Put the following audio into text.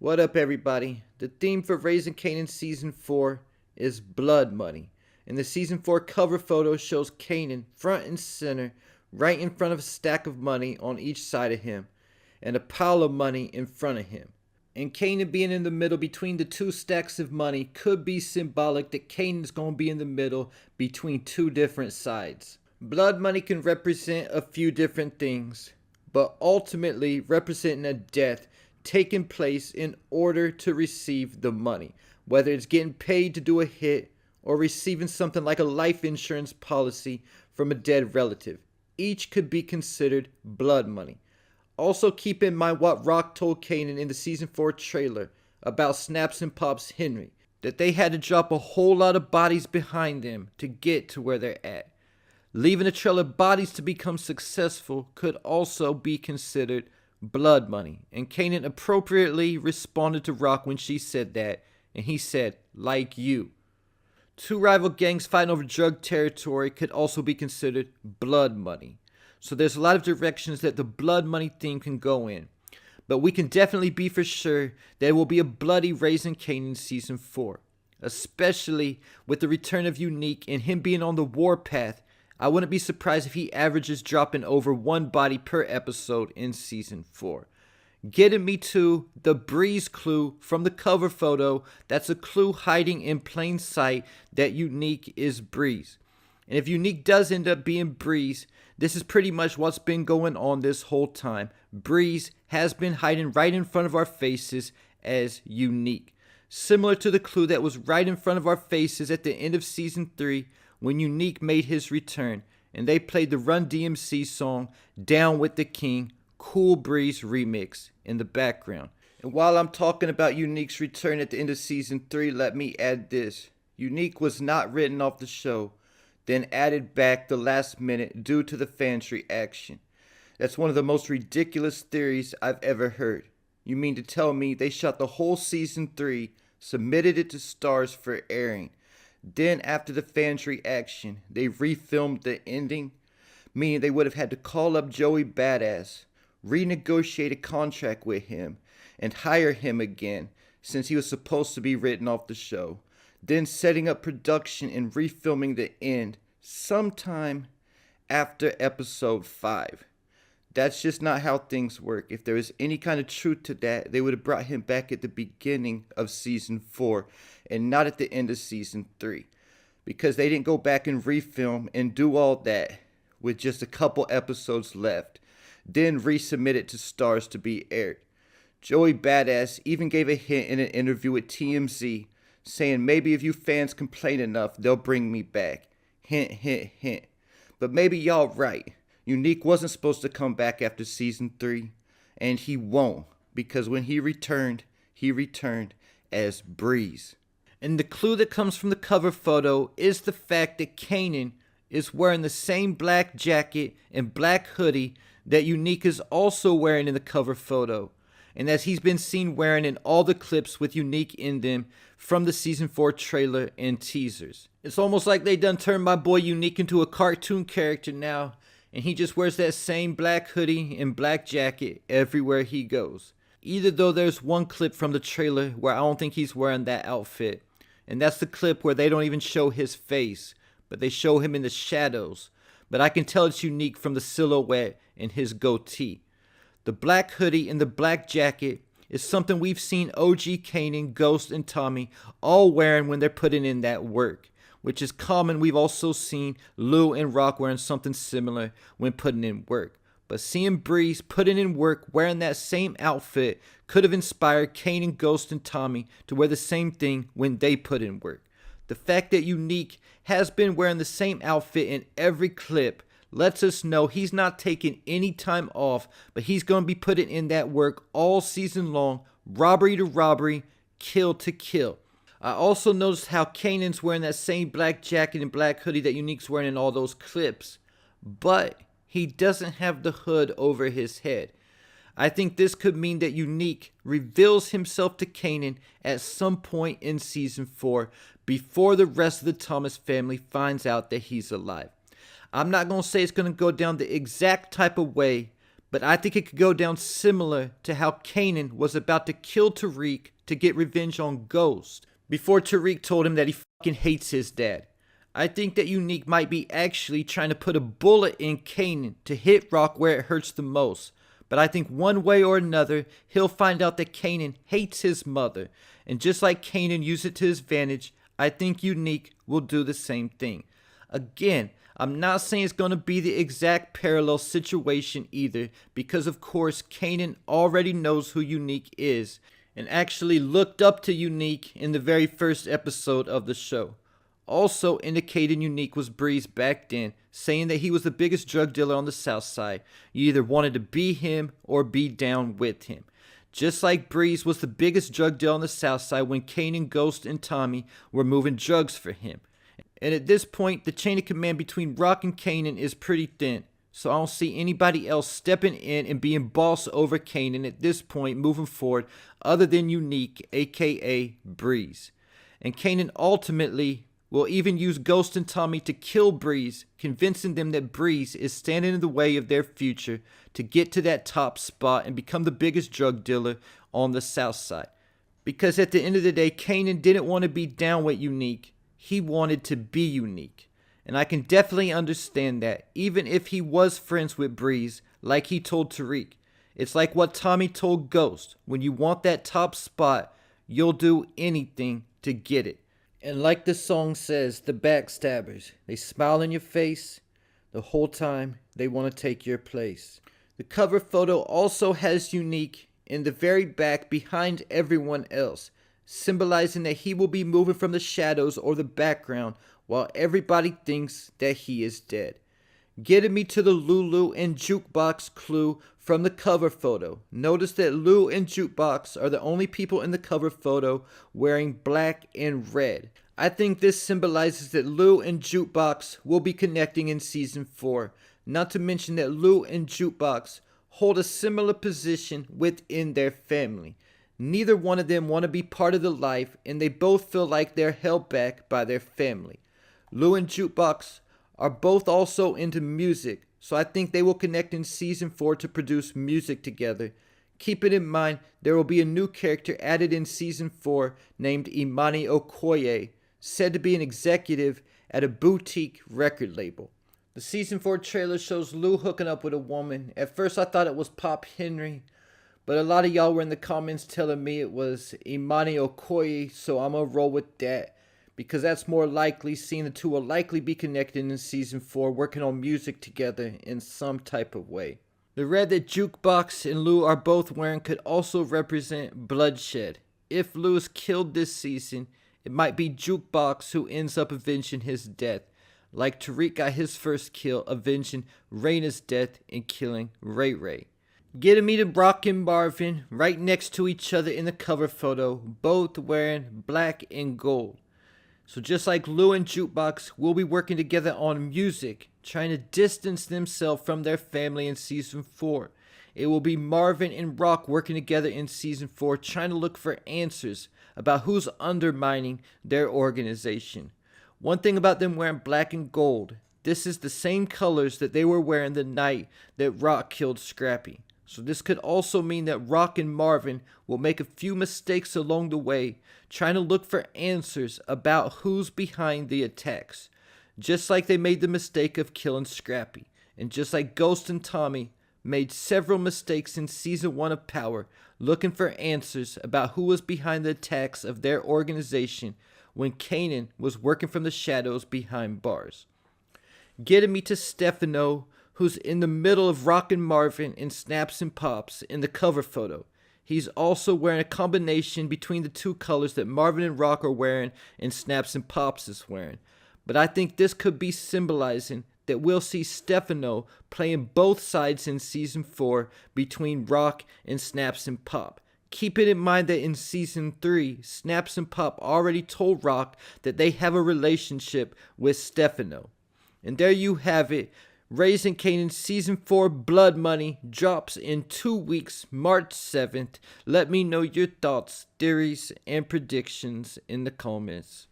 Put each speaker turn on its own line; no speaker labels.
What up, everybody? The theme for Raising Kanan Season 4 is blood money. And the Season 4 cover photo shows Kanan front and center, right in front of a stack of money on each side of him, and a pile of money in front of him. And Kanan being in the middle between the two stacks of money could be symbolic that Kanan's going to be in the middle between two different sides. Blood money can represent a few different things, but ultimately representing a death taking place in order to receive the money, whether it's getting paid to do a hit or receiving something like a life insurance policy from a dead relative. Each could be considered blood money. Also keep in mind what Rock told Kanan in the Season 4 trailer about Snaps and Pop's Henry, that they had to drop a whole lot of bodies behind them to get to where they're at. Leaving a trail of bodies to become successful could also be considered blood money. And Kanan appropriately responded to Rock when she said that, and he said, like you. Two rival gangs fighting over drug territory could also be considered blood money. So there's a lot of directions that the blood money theme can go in. But we can definitely be for sure that it will be a bloody Raising Kanan Season 4. Especially with the return of Unique and him being on the warpath. I wouldn't be surprised if he averages dropping over one body per episode in Season 4. Getting me to the Breeze clue from the cover photo. That's a clue hiding in plain sight that Unique is Breeze. And if Unique does end up being Breeze, this is pretty much what's been going on this whole time. Breeze has been hiding right in front of our faces as Unique. Similar to the clue that was right in front of our faces at the end of Season 3 when Unique made his return and they played the Run DMC song Down with the King Cool Breeze remix in the background. And while I'm talking about Unique's return at the end of Season 3, let me add this. Unique was not written off the show, then added back the last minute due to the fans' reaction. That's one of the most ridiculous theories I've ever heard. You mean to tell me they shot the whole Season 3, submitted it to Stars for airing, then after the fans' reaction, they refilmed the ending? Meaning they would have had to call up Joey Badass, renegotiate a contract with him, and hire him again since he was supposed to be written off the show. Then setting up production and refilming the end sometime after episode 5. That's just not how things work. If there was any kind of truth to that, they would have brought him back at the beginning of Season 4 and not at the end of Season 3. Because they didn't go back and refilm and do all that with just a couple episodes left. Then resubmit it to Stars to be aired. Joey Badass even gave a hint in an interview with TMZ saying maybe if you fans complain enough, they'll bring me back. Hint, hint, hint. But maybe y'all right. Unique wasn't supposed to come back after Season 3, and he won't, because when he returned as Breeze. And the clue that comes from the cover photo is the fact that Kanan is wearing the same black jacket and black hoodie that Unique is also wearing in the cover photo, and as he's been seen wearing in all the clips with Unique in them from the Season 4 trailer and teasers. It's almost like they done turned my boy Unique into a cartoon character now, and he just wears that same black hoodie and black jacket everywhere he goes. Either though there's one clip from the trailer where I don't think he's wearing that outfit, and that's the clip where they don't even show his face, but they show him in the shadows. But I can tell it's Unique from the silhouette and his goatee. The black hoodie and the black jacket is something we've seen OG Kanan, Ghost, and Tommy all wearing when they're putting in that work, which is common. We've also seen Lou and Rock wearing something similar when putting in work. But seeing Breeze putting in work wearing that same outfit could have inspired Kanan, Ghost, and Tommy to wear the same thing when they put in work. The fact that Unique has been wearing the same outfit in every clip lets us know he's not taking any time off, but he's going to be putting in that work all season long, robbery to robbery, kill to kill. I also noticed how Kanan's wearing that same black jacket and black hoodie that Unique's wearing in all those clips, but he doesn't have the hood over his head. I think this could mean that Unique reveals himself to Kanan at some point in Season 4 before the rest of the Thomas family finds out that he's alive. I'm not going to say it's going to go down the exact type of way, But I think it could go down similar to how Kanan was about to kill Tariq to get revenge on Ghost before Tariq told him that he fucking hates his dad. I think that Unique might be actually trying to put a bullet in Kanan to hit Rock where it hurts the most. But I think one way or another, he'll find out that Kanan hates his mother. And just like Kanan used it to his advantage, I think Unique will do the same thing. Again, I'm not saying it's going to be the exact parallel situation either, because of course Kanan already knows who Unique is and actually looked up to Unique in the very first episode of the show. Also indicating Unique was Breeze back then, saying that he was the biggest drug dealer on the south side. You either wanted to be him or be down with him. Just like Breeze was the biggest drug dealer on the south side when Kanan, Ghost, and Tommy were moving drugs for him. And at this point, the chain of command between Rock and Kanan is pretty thin. So I don't see anybody else stepping in and being boss over Kanan at this point moving forward other than Unique, aka Breeze. And Kanan ultimately will even use Ghost and Tommy to kill Breeze, convincing them that Breeze is standing in the way of their future to get to that top spot and become the biggest drug dealer on the south side. Because at the end of the day, Kanan didn't want to be down with Unique. He wanted to be Unique. And I can definitely understand that, even if he was friends with Breeze, like he told Tariq. It's like what Tommy told Ghost. When you want that top spot, you'll do anything to get it. And like the song says, the backstabbers, they smile in your face the whole time they want to take your place. The cover photo also has Unique in the very back behind everyone else, symbolizing that he will be moving from the shadows or the background while everybody thinks that he is dead. Getting me to the Lulu and Jukebox clue from the cover photo. Notice that Lou and Jukebox are the only people in the cover photo wearing black and red. I think this symbolizes that Lou and Jukebox will be connecting in season 4. Not to mention that Lou and Jukebox hold a similar position within their family. Neither one of them want to be part of the life, and they both feel like they're held back by their family. Lou and Jukebox are both also into music, so I think they will connect in season 4 to produce music together. Keep it in mind, there will be a new character added in season 4 named Imani Okoye, said to be an executive at a boutique record label. The season 4 trailer shows Lou hooking up with a woman. At first I thought it was Pop Henry, but a lot of y'all were in the comments telling me it was Imani Okoye, so I'm gonna roll with that. Because that's more likely, seeing the two will likely be connected in season 4, working on music together in some type of way. The red that Jukebox and Lou are both wearing could also represent bloodshed. If Lou is killed this season, it might be Jukebox who ends up avenging his death, like Tariq got his first kill, avenging Raina's death and killing Ray Ray. Getting me to Brock and Marvin right next to each other in the cover photo, both wearing black and gold. So just like Lou and Jukebox will be working together on music, trying to distance themselves from their family in season 4. It will be Marvin and Rock working together in season 4, trying to look for answers about who's undermining their organization. One thing about them wearing black and gold, this is the same colors that they were wearing the night that Rock killed Scrappy. So this could also mean that Rock and Marvin will make a few mistakes along the way, trying to look for answers about who's behind the attacks. Just like they made the mistake of killing Scrappy. And just like Ghost and Tommy made several mistakes in season 1 of Power, looking for answers about who was behind the attacks of their organization when Kanan was working from the shadows behind bars. Getting me to Stefano, who's in the middle of Rock and Marvin in Snaps and Pops in the cover photo. He's also wearing a combination between the two colors that Marvin and Rock are wearing and Snaps and Pops is wearing. But I think this could be symbolizing that we'll see Stefano playing both sides in season 4 between Rock and Snaps and Pop. Keep it in mind that in season 3, Snaps and Pop already told Rock that they have a relationship with Stefano. And there you have it. Raising Kanan Season 4 Blood Money drops in 2 weeks, March 7th. Let me know your thoughts, theories, and predictions in the comments.